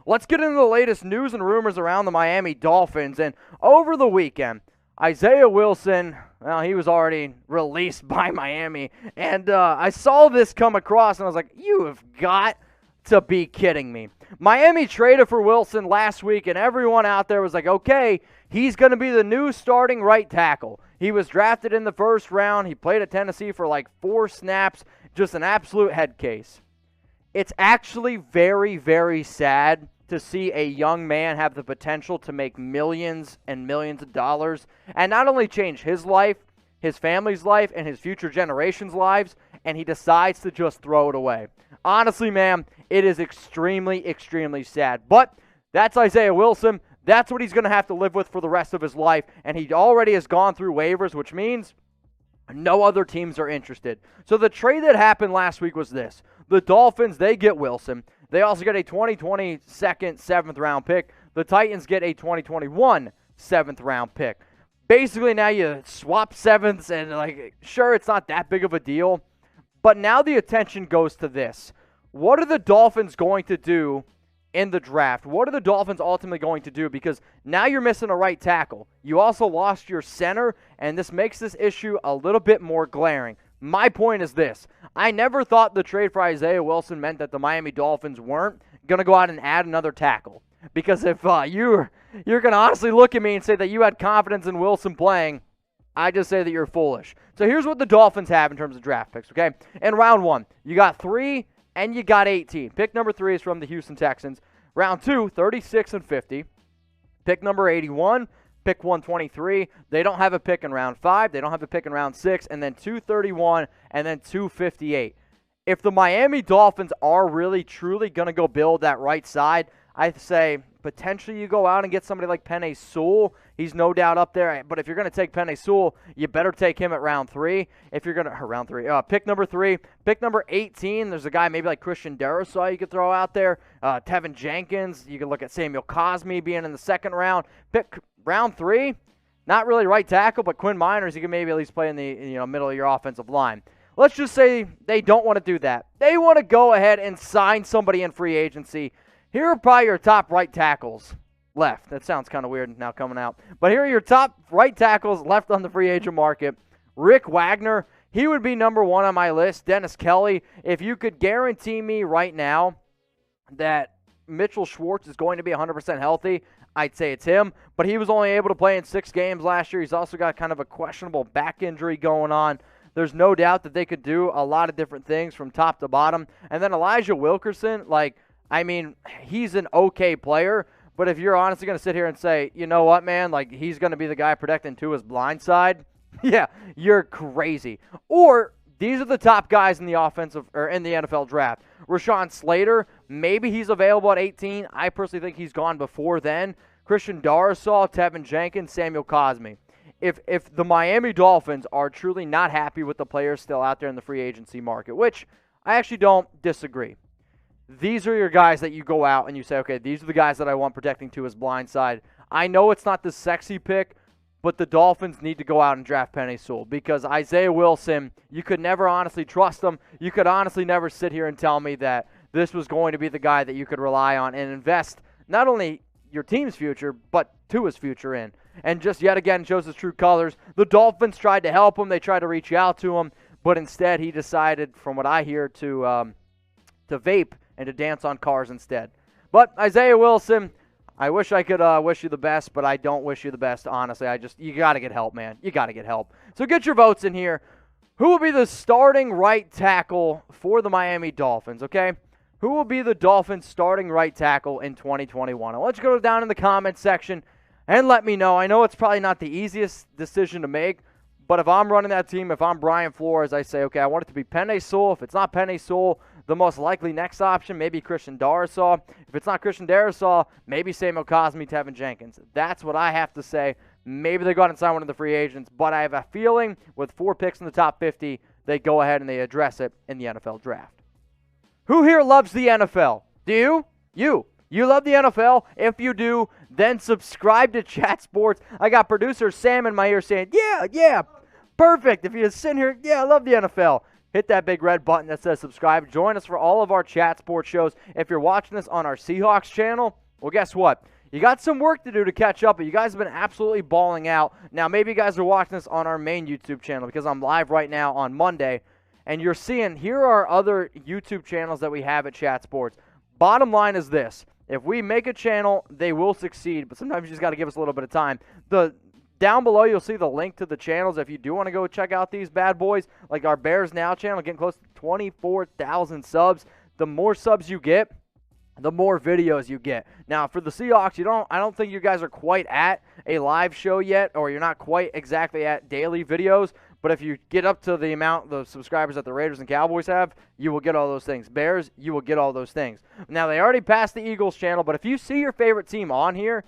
Let's get into the latest news and rumors around the Miami Dolphins. And over the weekend, Isaiah Wilson, well, he was already released by Miami. And I saw this come across, and I was like, you have got to be kidding me. Miami traded for Wilson last week, and everyone out there was like, okay, he's going to be the new starting right tackle. He was drafted in the first round. He played at Tennessee for like 4 snaps, just an absolute head case. It's actually very, very sad to see a young man have the potential to make millions and millions of dollars and not only change his life, his family's life, and his future generations' lives, and he decides to just throw it away. Honestly, man, it is extremely, extremely sad. But that's Isaiah Wilson. That's what he's going to have to live with for the rest of his life, and he already has gone through waivers, which means no other teams are interested. So the trade that happened last week was this. The Dolphins, they get Wilson. They also get a 2020 second, 7th-round pick. The Titans get a 2021 7th-round pick. Basically, now you swap 7ths, and, like, sure, it's not that big of a deal. But now the attention goes to this. What are the Dolphins going to do in the draft? What are the Dolphins ultimately going to do? Because now you're missing a right tackle. You also lost your center, and this makes this issue a little bit more glaring. My point is this. I never thought the trade for Isaiah Wilson meant that the Miami Dolphins weren't going to go out and add another tackle. Because if you're going to honestly look at me and say that you had confidence in Wilson playing, I just say that you're foolish. So here's what the Dolphins have in terms of draft picks, okay? In round 1, you got 3 and you got 18. Pick number 3 is from the Houston Texans. Round 2, 36 and 50. Pick number 81, pick 123. They don't have a pick in round 5. They don't have a pick in round 6. And then 231 and then 258. If the Miami Dolphins are really, truly going to go build that right side, I'd say potentially you go out and get somebody like Penei Sewell. He's no doubt up there. But if you're going to take Penei Sewell, you better take him at round 3. If you're going to, round 3, pick number 3. Pick number 18, there's a guy maybe like Christian Darrisaw you could throw out there. Tevin Jenkins. You could look at Samuel Cosmi being in the 2nd round. Pick round 3, not really right tackle, but Quinn Miners, you can maybe at least play in the middle of your offensive line. Let's just say they don't want to do that. They want to go ahead and sign somebody in free agency. Here are probably your top right tackles left. That sounds kind of weird now coming out. But here are your top right tackles left on the free agent market. Rick Wagner, he would be number 1 on my list. Dennis Kelly, if you could guarantee me right now that Mitchell Schwartz is going to be 100% healthy, I'd say it's him. But he was only able to play in 6 games last year. He's also got kind of a questionable back injury going on. There's no doubt that they could do a lot of different things from top to bottom. And then Elijah Wilkerson, he's an okay player, but if you're honestly going to sit here and say, you know what, man, like he's going to be the guy protecting Tua's blind side, yeah, you're crazy. Or these are the top guys in the offensive or in the NFL draft. Rashawn Slater, maybe he's available at 18. I personally think he's gone before then. Christian Darrisaw, Tevin Jenkins, Samuel Cosmi. If the Miami Dolphins are truly not happy with the players still out there in the free agency market, which I actually don't disagree. These are your guys that you go out and you say, okay, these are the guys that I want protecting Tua's blind side. I know it's not the sexy pick, but the Dolphins need to go out and draft Penei Sewell because Isaiah Wilson, you could never honestly trust him. You could honestly never sit here and tell me that this was going to be the guy that you could rely on and invest not only your team's future, but Tua's future in. And just yet again shows his true colors. The Dolphins tried to help him. They tried to reach out to him, but instead he decided, from what I hear, to vape and to dance on cars instead. But Isaiah Wilson, I wish I could wish you the best, but I don't wish you the best, honestly. You got to get help, man. You got to get help. So get your votes in here. Who will be the starting right tackle for the Miami Dolphins, okay? Who will be the Dolphins starting right tackle in 2021? Now, let's go down in the comments section and let me know. I know it's probably not the easiest decision to make, but if I'm running that team, if I'm Brian Flores, I say, okay, I want it to be Penei Sewell. If it's not Penei Sewell, the most likely next option, maybe Christian Darrisaw. If it's not Christian Darrisaw, maybe Samuel Cosmi, Tevin Jenkins. That's what I have to say. Maybe they go out and sign one of the free agents, but I have a feeling with 4 picks in the top 50, they go ahead and they address it in the NFL draft. Who here loves the NFL? Do you? You love the NFL? If you do, then subscribe to Chat Sports. I got producer Sam in my ear saying, yeah, perfect. If you're sitting here, yeah, I love the NFL. hit that big red button that says subscribe. Join us for all of our chat sports shows. If you're watching this on our Seahawks channel, well, guess what? You got some work to do to catch up, but you guys have been absolutely balling out. Now, maybe you guys are watching this on our main YouTube channel because I'm live right now on Monday, and you're seeing here are other YouTube channels that we have at Chat Sports. Bottom line is this. If we make a channel, they will succeed, but sometimes you just got to give us a little bit of time. Down below, you'll see the link to the channels if you do want to go check out these bad boys, like our Bears Now channel, getting close to 24,000 subs. The more subs you get, the more videos you get. Now, for the Seahawks, I don't think you guys are quite at a live show yet, or you're not quite exactly at daily videos, but if you get up to the amount of subscribers that the Raiders and Cowboys have, you will get all those things. Bears, you will get all those things. Now, they already passed the Eagles channel, but if you see your favorite team on here,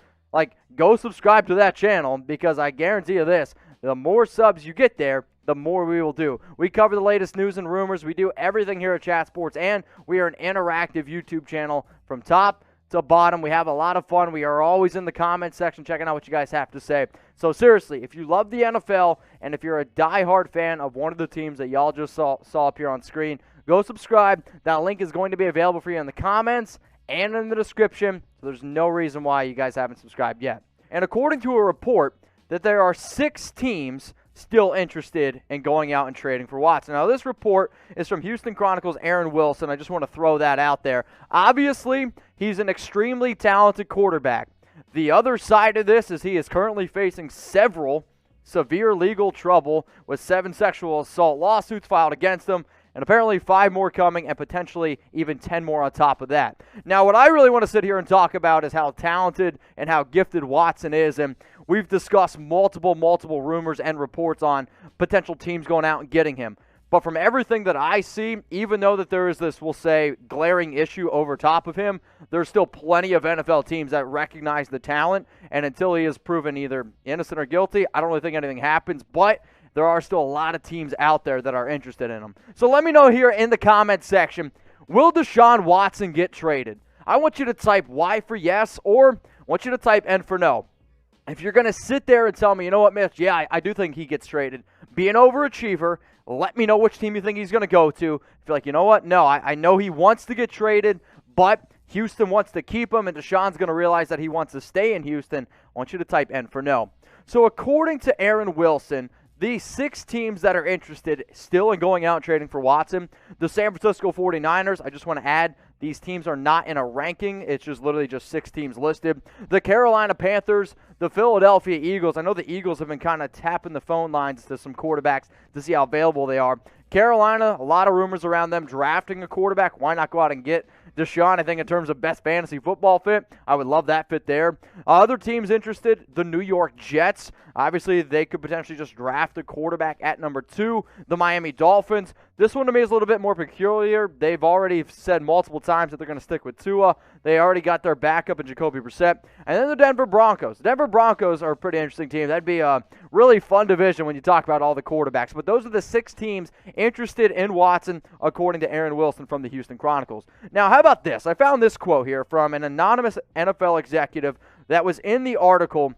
go subscribe to that channel, because I guarantee you this, the more subs you get there, the more we will do. We cover the latest news and rumors. We do everything here at Chat Sports, and we are an interactive YouTube channel from top to bottom. We have a lot of fun. We are always in the comment section checking out what you guys have to say. So seriously, if you love the NFL, and if you're a diehard fan of one of the teams that y'all just saw up here on screen, go subscribe. That link is going to be available for you in the comments and in the description. So there's no reason why you guys haven't subscribed yet. And according to a report, that there are 6 teams still interested in going out and trading for Watson. Now, this report is from Houston Chronicles' Aaron Wilson. I just want to throw that out there. Obviously, he's an extremely talented quarterback. The other side of this is he is currently facing several severe legal trouble with 7 sexual assault lawsuits filed against him, and apparently 5 more coming, and potentially even 10 more on top of that. Now, what I really want to sit here and talk about is how talented and how gifted Watson is, and we've discussed multiple rumors and reports on potential teams going out and getting him. But from everything that I see, even though that there is this, we'll say, glaring issue over top of him, there's still plenty of NFL teams that recognize the talent, and until he is proven either innocent or guilty, I don't really think anything happens, but there are still a lot of teams out there that are interested in him. So let me know here in the comment section, will Deshaun Watson get traded? I want you to type Y for yes, or I want you to type N for no. If you're going to sit there and tell me, you know what, Mitch, yeah, I do think he gets traded, be an overachiever, let me know which team you think he's going to go to. If you're like, you know what, no, I know he wants to get traded, but Houston wants to keep him, and Deshaun's going to realize that he wants to stay in Houston, I want you to type N for no. So according to Aaron Wilson, the 6 teams that are interested still in going out and trading for Watson, the San Francisco 49ers, I just want to add, these teams are not in a ranking. It's just literally just 6 teams listed. The Carolina Panthers, the Philadelphia Eagles. I know the Eagles have been kind of tapping the phone lines to some quarterbacks to see how available they are. Carolina, a lot of rumors around them drafting a quarterback. Why not go out and get Deshaun? I think in terms of best fantasy football fit, I would love that fit there. Other teams interested, the New York Jets. Obviously, they could potentially just draft a quarterback at number 2. The Miami Dolphins. This one to me is a little bit more peculiar. They've already said multiple times that they're going to stick with Tua. They already got their backup in Jacoby Brissett. And then the Denver Broncos. The Denver Broncos are a pretty interesting team. That'd be a really fun division when you talk about all the quarterbacks. But those are the 6 teams interested in Watson, according to Aaron Wilson from the Houston Chronicles. Now, how about this? I found this quote here from an anonymous NFL executive that was in the article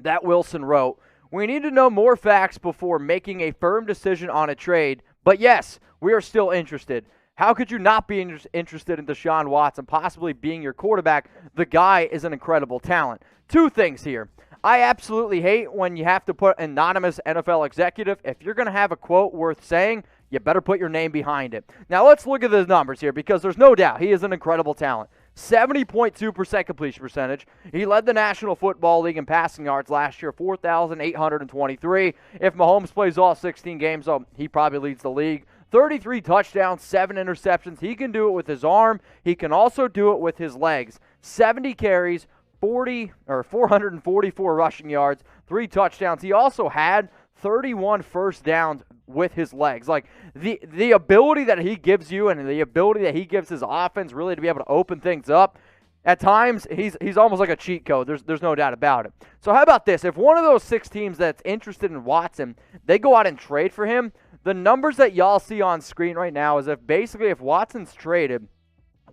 that Wilson wrote. We need to know more facts before making a firm decision on a trade. But yes, we are still interested. How could you not be interested in Deshaun Watson possibly being your quarterback? The guy is an incredible talent. 2 things here. I absolutely hate when you have to put anonymous NFL executive. If you're going to have a quote worth saying, you better put your name behind it. Now let's look at the numbers here, because there's no doubt he is an incredible talent. 70.2% completion percentage. He led the National Football League in passing yards last year, 4,823. If Mahomes plays all 16 games, he probably leads the league. 33 touchdowns, 7 interceptions. He can do it with his arm. He can also do it with his legs. 70 carries, 444 rushing yards, 3 touchdowns. He also had 31 first downs with his legs. Like, the ability that he gives you and the ability that he gives his offense really to be able to open things up, at times he's almost like a cheat code. There's no doubt about it. So how about this? If one of those 6 teams that's interested in Watson, they go out and trade for him, the numbers that y'all see on screen right now is if Watson's traded,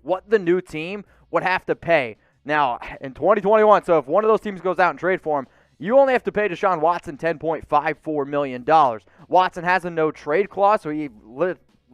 what the new team would have to pay. Now, in 2021, so if one of those teams goes out and trade for him, you only have to pay Deshaun Watson $10.54 million. Watson has a no-trade clause, so he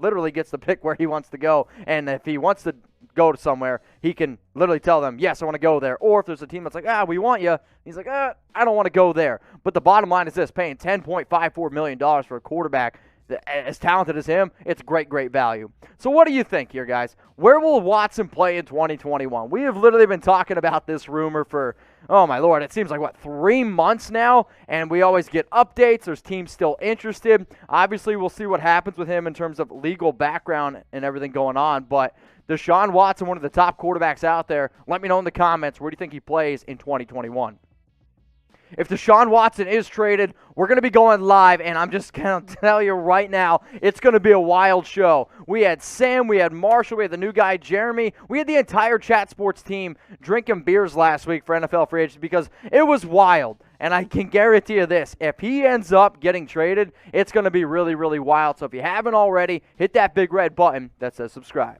literally gets to pick where he wants to go. And if he wants to go to somewhere, he can literally tell them, yes, I want to go there. Or if there's a team that's like, we want you, he's like, I don't want to go there. But the bottom line is this, paying $10.54 million for a quarterback as talented as him, it's great, great value. So what do you think here, guys? Where will Watson play in 2021? We have literally been talking about this rumor for, oh my Lord, it seems like, 3 months now, and we always get updates. There's teams still interested. Obviously, we'll see what happens with him in terms of legal background and everything going on, but Deshaun Watson, one of the top quarterbacks out there, let me know in the comments, where do you think he plays in 2021? If Deshaun Watson is traded, we're going to be going live, and I'm just going to tell you right now, it's going to be a wild show. We had Sam, we had Marshall, we had the new guy, Jeremy. We had the entire Chat Sports team drinking beers last week for NFL free agency because it was wild. And I can guarantee you this, if he ends up getting traded, it's going to be really, really wild. So if you haven't already, hit that big red button that says subscribe.